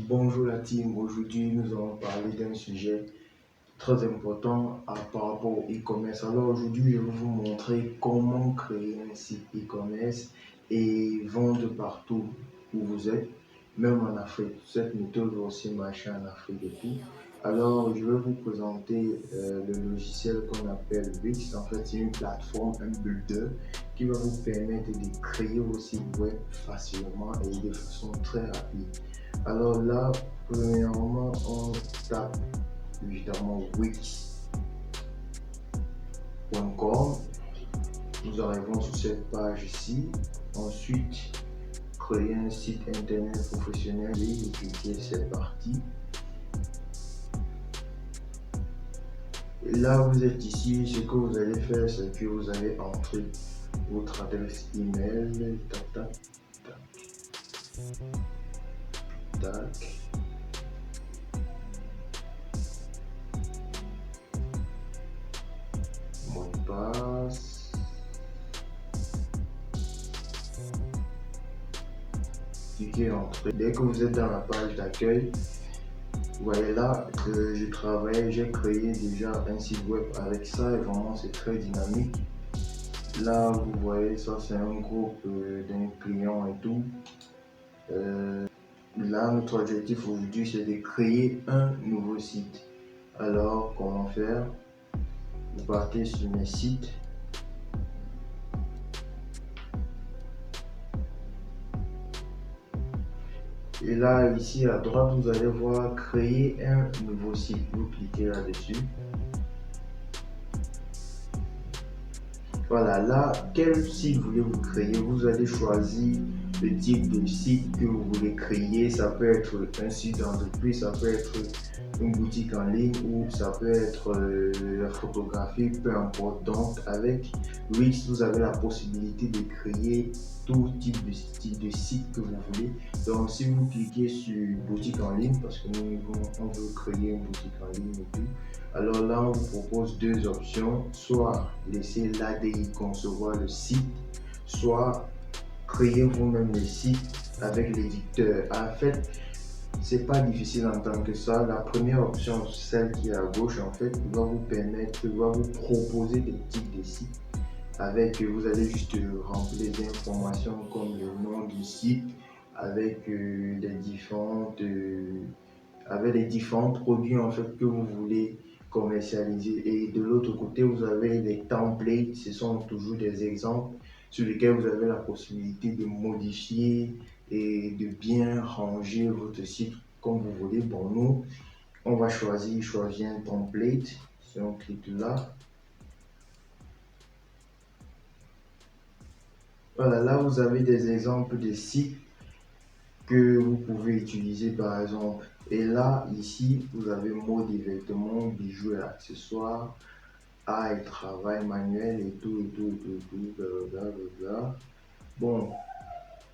Bonjour la team, aujourd'hui nous allons parler d'un sujet très important par rapport au e-commerce. Alors aujourd'hui je vais vous montrer comment créer un site e-commerce et vendre partout où vous êtes, même en Afrique. Cette méthode va aussi marcher en Afrique et tout. Alors je vais vous présenter le logiciel qu'on appelle Wix. En fait c'est une plateforme, un builder qui va vous permettre de créer vos sites web facilement et de façon très rapide. Alors là, premièrement, on tape évidemment wix.com. Nous arrivons sur cette page ici. Ensuite, créer un site internet professionnel et cliquez, c'est parti. Et là, vous êtes ici. Ce que vous allez faire, c'est que vous allez entrer votre adresse email. Tac, tac, tac, tac. Mot de passe. Cliquez entrer. Dès que vous êtes dans la page d'accueil, vous voyez là que je travaille, j'ai créé déjà un site web avec ça et vraiment c'est très dynamique. Là, vous voyez, ça c'est un groupe d'un client et tout. Là, notre objectif aujourd'hui c'est de créer un nouveau site. Alors, comment faire? Vous partez sur mes sites. Et là, ici à droite, vous allez voir créer un nouveau site. Vous cliquez là-dessus. Voilà, là, quel site voulez-vous créer? Vous allez choisir le type de site que vous voulez créer. Ça peut être un site d'entreprise, ça peut être une boutique en ligne ou ça peut être la photographie, peu importe. Donc, avec Wix, vous avez la possibilité de créer tout type de site que vous voulez. Donc, si vous cliquez sur boutique en ligne, parce que nous, on veut créer une boutique en ligne et tout, alors là, on vous propose deux options, soit laisser l'ADI concevoir le site, soit créer vous-même le site avec l'éditeur. En fait, c'est pas difficile en tant que ça. La première option, celle qui est à gauche, en fait, va vous permettre, va vous proposer des types de sites avec, vous allez juste remplir des informations comme le nom du site avec avec les différents produits en fait que vous voulez commercialiser. Et de l'autre côté, vous avez les templates. Ce sont toujours des exemples sur lesquels vous avez la possibilité de modifier et de bien ranger votre site comme vous voulez. Bon, nous, on va choisir un template. Si on clique là, voilà, là vous avez des exemples de sites que vous pouvez utiliser par exemple. Et là, ici, vous avez mode de vêtements, bijoux et accessoires, art et travail manuel et tout, blablabla. Bon,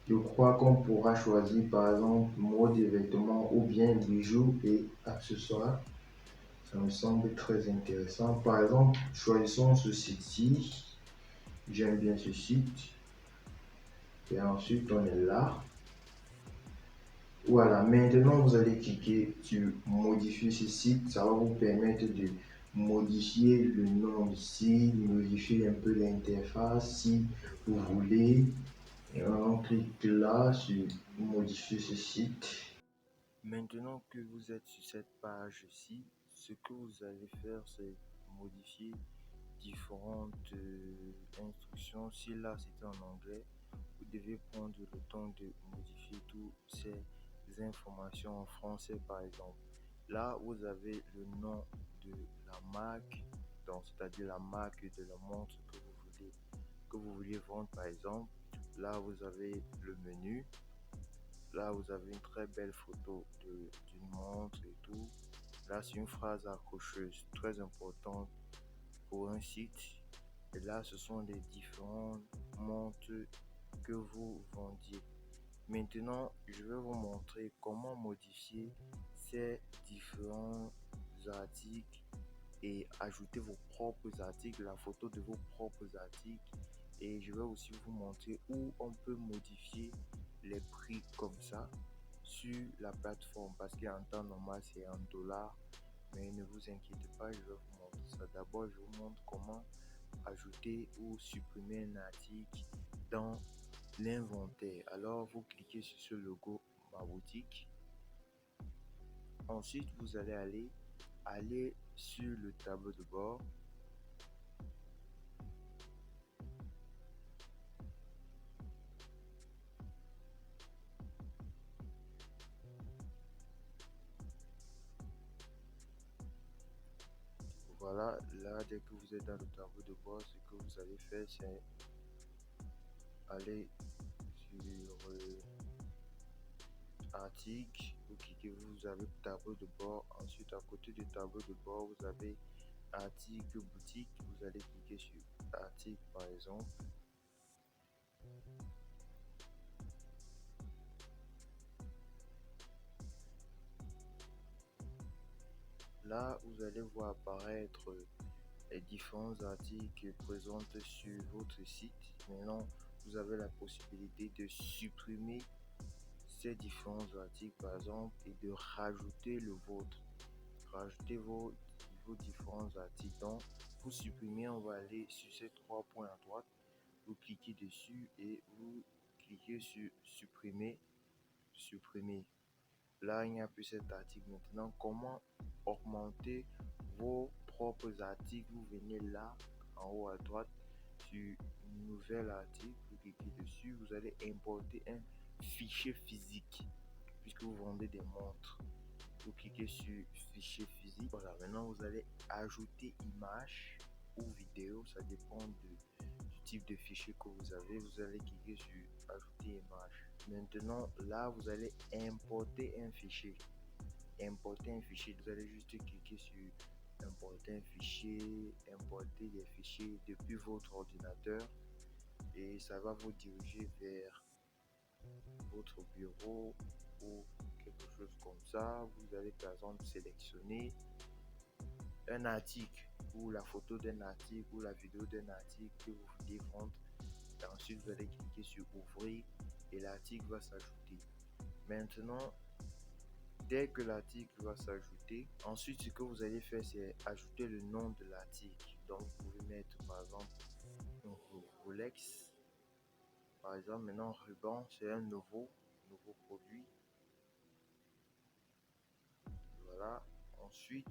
je crois qu'on pourra choisir par exemple mode de vêtements ou bien bijoux et accessoires. Ça me semble très intéressant. Par exemple, choisissons ce site-ci. J'aime bien ce site. Et ensuite, on est là. Voilà, maintenant vous allez cliquer sur modifier ce site. Ça va vous permettre de modifier le nom du site, modifier un peu l'interface si vous voulez. Et on clique là sur modifier ce site. Maintenant que vous êtes sur cette page-ci, ce que vous allez faire, c'est modifier différentes instructions. Si là c'était en anglais, vous devez prendre le temps de modifier toutes ces informations en français par exemple. Là, vous avez le nom de la marque, donc c'est-à-dire la marque de la montre que vous voulez vendre par exemple. Là, vous avez le menu. Là, vous avez une très belle photo d'une montre et tout. Là, c'est une phrase accrocheuse très importante pour un site. Et là, ce sont les différentes montres que vous vendiez. Maintenant, je vais vous montrer comment modifier ces différents articles et ajouter vos propres articles, la photo de vos propres articles. Et je vais aussi vous montrer où on peut modifier les prix comme ça sur la plateforme parce qu'en temps normal c'est en dollars. Mais ne vous inquiétez pas, je vais vous montrer ça. D'abord, je vous montre comment ajouter ou supprimer un article dans l'inventaire. Alors, vous cliquez sur ce logo Ma Boutique. Ensuite, vous allez aller sur le tableau de bord. Voilà, là, dès que vous êtes dans le tableau de bord, ce que vous allez faire, c'est aller sur article, vous cliquez, vous avez tableau de bord. Ensuite, à côté du tableau de bord, vous avez article boutique. Vous allez cliquer sur article par exemple. Là, vous allez voir apparaître les différents articles présents sur votre site. Maintenant, vous avez la possibilité de supprimer ces différents articles par exemple et de rajouter le vôtre. Rajouter vos différents articles. Donc, pour supprimer, on va aller sur ces trois points à droite. Vous cliquez dessus et vous cliquez sur supprimer. Supprimer. Là, il n'y a plus cet article. Maintenant, comment augmenter vos propres articles? Vous venez là, en haut à droite, sur nouvel article, vous cliquez dessus, vous allez importer un fichier physique, puisque vous vendez des montres. Vous cliquez sur fichier physique. Voilà, maintenant vous allez ajouter image ou vidéo, ça dépend du type de fichier que vous avez. Vous allez cliquer sur ajouter image. Maintenant, là, vous allez importer un fichier. Importer un fichier, vous allez juste cliquer sur importer un fichier, importer des fichiers depuis votre ordinateur et ça va vous diriger vers votre bureau ou quelque chose comme ça. Vous allez par exemple sélectionner un article ou la photo d'un article ou la vidéo d'un article que vous voulez vendre. Et ensuite, vous allez cliquer sur ouvrir et l'article va s'ajouter. Maintenant, dès que l'article va s'ajouter, ensuite ce que vous allez faire c'est ajouter le nom de l'article. Donc vous pouvez mettre par exemple un Rolex. Par exemple, maintenant ruban c'est un nouveau produit. Voilà. Ensuite,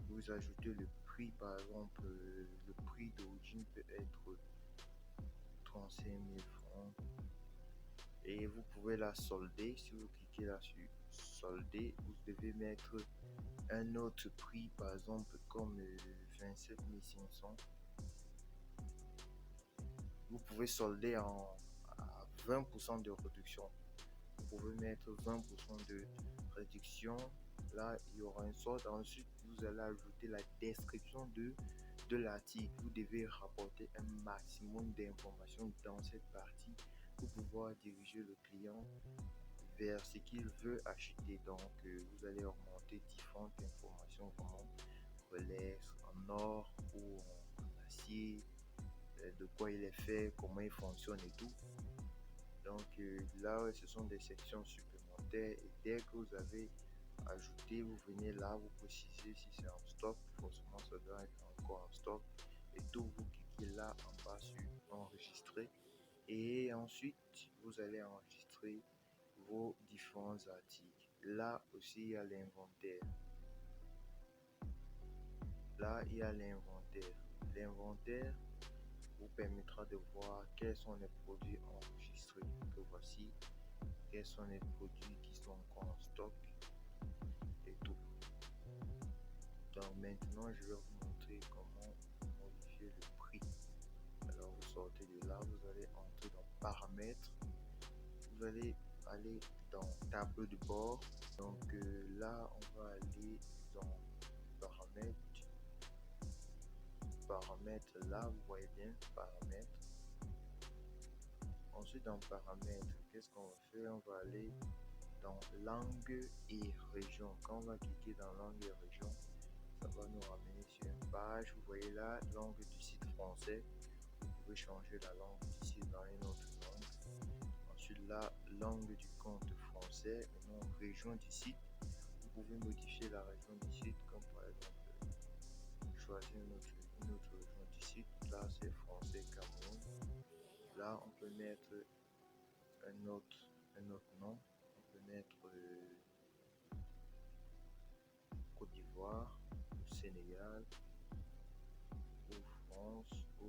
vous ajoutez le prix, par exemple, le prix d'origine peut être 35 000 francs. Et vous pouvez la solder. Si vous cliquez là sur solder, vous devez mettre un autre prix, par exemple, comme 27 500. Vous pouvez solder à 20% de réduction. Vous pouvez mettre 20% de réduction. Là, il y aura une sorte. Ensuite, vous allez ajouter la description de l'article. Vous devez rapporter un maximum d'informations dans cette partie pour pouvoir diriger le client vers ce qu'il veut acheter. Donc, vous allez augmenter différentes informations comme relais en or ou en acier, de quoi il est fait, comment il fonctionne et tout. Donc là, ce sont des sections supplémentaires et dès que vous avez ajouté, vous venez là, vous précisez si c'est en stock, forcément ça doit être encore en stock et tout, vous cliquez là en bas sur enregistrer et ensuite vous allez enregistrer vos différents articles. Là aussi, il y a l'inventaire. Là, il y a l'inventaire. L'inventaire vous permettra de voir quels sont les produits enregistrés que voici, quels sont les produits qui sont encore en stock et tout. Donc maintenant, je vais vous montrer comment modifier le prix. Alors vous sortez de là, vous allez entrer dans paramètres, vous allez aller dans tableau de bord. Donc là, on va aller dans paramètres. Paramètres, là, vous voyez bien, paramètres. Ensuite, dans paramètres, qu'est-ce qu'on va faire? On va aller dans langue et région. Quand on va cliquer dans langue et région, ça va nous ramener sur une page. Vous voyez là, langue du site français. Vous pouvez changer la langue ici dans une autre langue. sur la langue du compte français, maintenant région du site. Vous pouvez modifier la région du site, comme par exemple choisir une autre région du site. Là c'est français Cameroun. Là on peut mettre un autre nom. On peut mettre Côte d'Ivoire, ou Sénégal, ou France, ou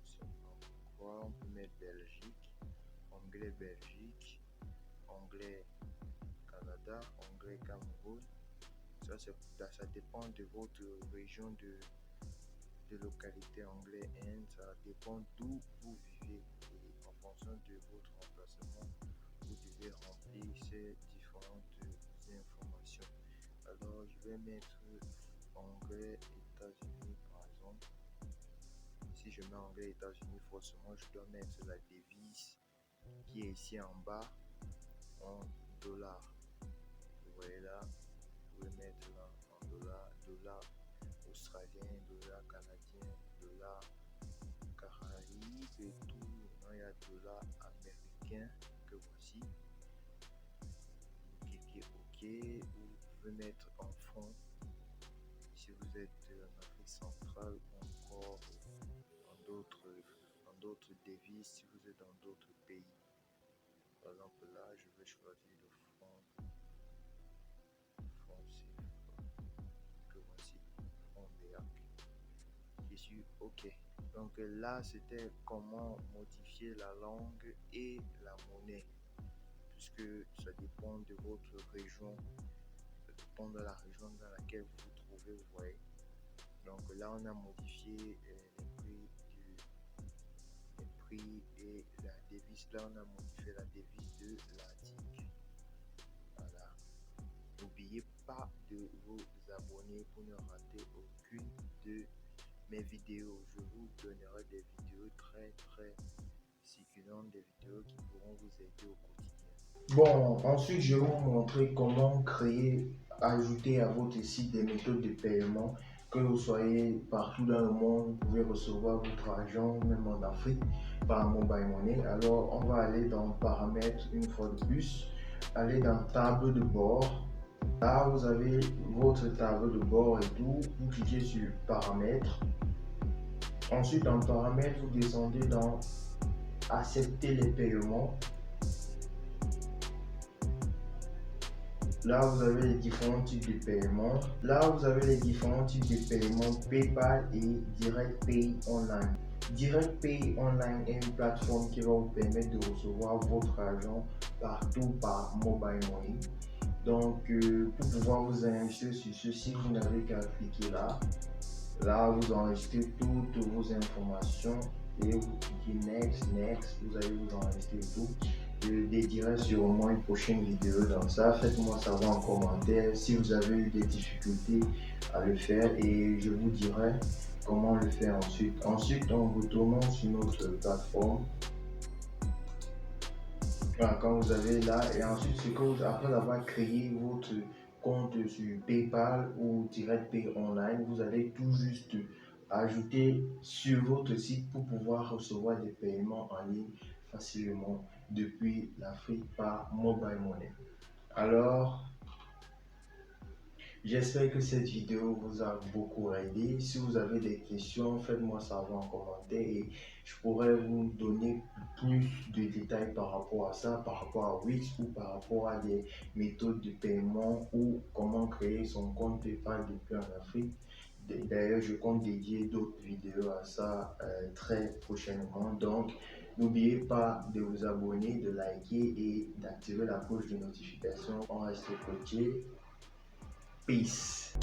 je sais pas quoi. On peut mettre Belgique, anglais Belgique, anglais Canada, anglais Cameroun. Ça dépend de votre région de localité anglais Inde. Ça dépend d'où vous vivez. Et en fonction de votre emplacement, vous devez remplir ces différentes informations. Alors, je vais mettre anglais États-Unis par exemple. Si je mets anglais États-Unis, forcément, je dois mettre la devise qui est ici en bas en dollars. Vous voyez là, vous pouvez mettre là en dollars, dollar australien, dollar canadien, dollar caraïbe et tout. Maintenant, il y a dollar américain que voici. Vous cliquez OK. Vous pouvez mettre en fond si vous êtes en Afrique centrale ou encore dans d'autres devises si vous êtes dans d'autres pays. Par exemple là, je vais choisir le franc que voici, franc BAC. Je suis OK. Donc là, c'était comment modifier la langue et la monnaie, puisque ça dépend de votre région, ça dépend de la région dans laquelle vous vous trouvez, vous voyez. Donc là, on a modifié les prix et la devise. Là, on a modifié la devise de l'article. Voilà. N'oubliez pas de vous abonner pour ne rater aucune de mes vidéos. Je vous donnerai des vidéos très succulentes, des vidéos qui pourront vous aider au quotidien. Bon, ensuite je vais vous montrer comment créer, ajouter à votre site des méthodes de paiement. Que vous soyez partout dans le monde, vous pouvez recevoir votre argent, même en Afrique, par mobile money. Alors on va aller dans paramètres une fois de plus, aller dans table de bord. Là vous avez votre table de bord et tout, vous cliquez sur paramètres. Ensuite dans paramètres, vous descendez dans accepter les paiements. Là, vous avez les différents types de paiements. Là, vous avez les différents types de paiements PayPal et Direct Pay Online. Direct Pay Online est une plateforme qui va vous permettre de recevoir votre argent partout par mobile money. Donc, pour pouvoir vous enregistrer sur ce site, vous n'avez qu'à cliquer là. Là, vous enregistrez toutes vos informations et vous cliquez Next. Vous allez vous enregistrer tout. Je dédierai sûrement une prochaine vidéo dans ça. Faites-moi savoir en commentaire si vous avez eu des difficultés à le faire et je vous dirai comment le faire ensuite. Ensuite, en retournant sur notre plateforme, voilà, quand vous avez là, et ensuite, après avoir créé votre compte sur PayPal ou Direct Pay Online, vous allez tout juste ajouter sur votre site pour pouvoir recevoir des paiements en ligne facilement depuis l'Afrique par mobile money. Alors, j'espère que cette vidéo vous a beaucoup aidé. Si vous avez des questions, faites-moi savoir en commentaire et je pourrais vous donner plus de détails par rapport à ça, par rapport à Wix ou par rapport à des méthodes de paiement ou comment créer son compte PayPal depuis en Afrique. D'ailleurs, je compte dédier d'autres vidéos à ça très prochainement. Donc, n'oubliez pas de vous abonner, de liker et d'activer la cloche de notification. On reste coaché. Peace.